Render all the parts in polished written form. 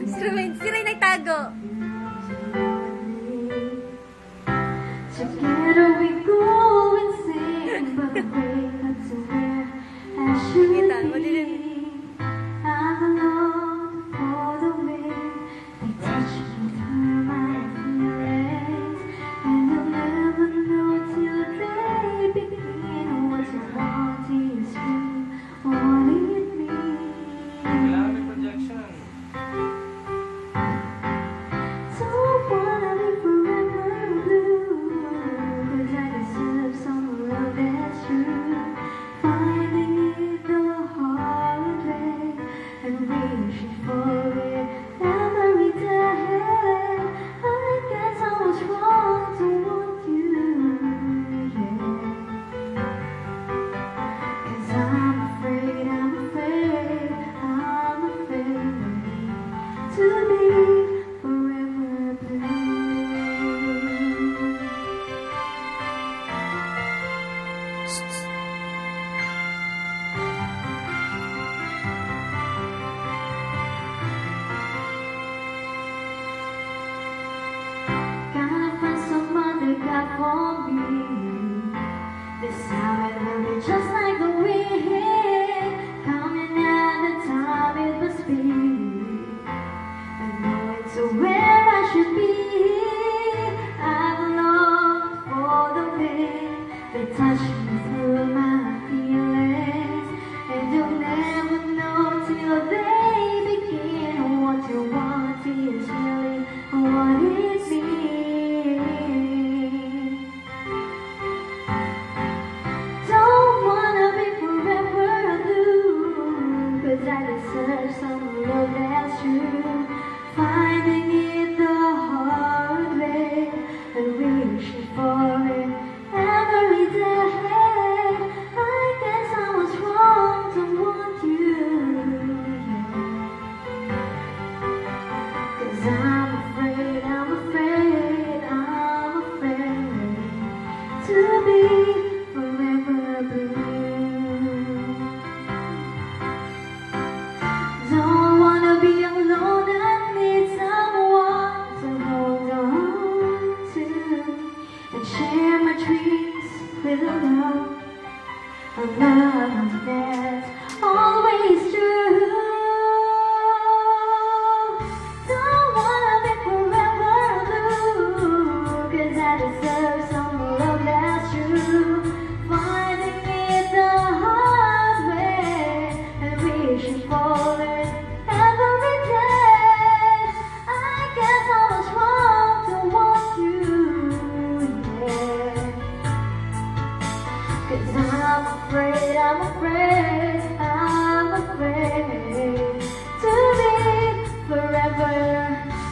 Si Ray nagtago. Together we go insane, but the way got to where I should Kita, be. madilim. I'm alone for the way they touch me through my feelings, and you'll never know till they begin what you want is you, what it means. Kailangan may projection. Don't wanna live forever blue, 'cause I deserve some love that's true. Finding it the hard way and wishing for it every day. I guess I was wrong to want you, yeah. 'Cause I'm afraid to be forever blue. Gotta find someone that got for me. This time it will be just like the wind coming at the time it must be. I know it's where I should be. I've longed for the wind that touched me through my feelings, and you'll never know till they begin what you want is really what it means. Don't wanna be forever blue, 'cause I deserve some love that's true. Finding it the hard way and wishing for it every day. I guess I was wrong to want you, yeah. 'Cause I'm afraid to be forever blue. Don't wanna be alone, I need someone to hold on to and share my dreams with a love that's always true. Don't wanna be forever blue, 'cause I deserve some love that's true. Finding it the hard way and wishing for it every day. I guess I was wrong to want you, yeah. 'Cause I'm afraid to be forever.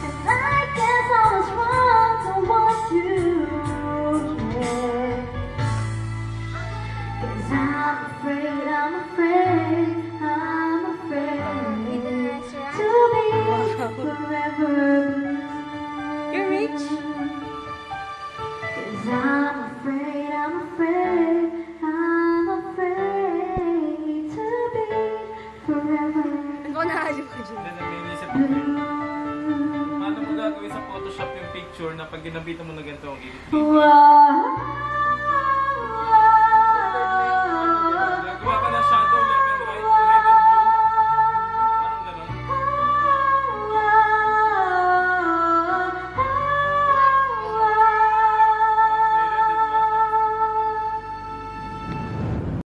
And I guess I was wrong to want you, yeah. 'Cause I'm afraid to be forever blue. You're rich. 'Cause I'm afraid to be forever Ako nahalo ko dyan. Hindi, nag-iisip ako. blue. Paano mo gagawin sa Photoshop yung picture na pag ginabitan mo na ganito ang ibig? Wow.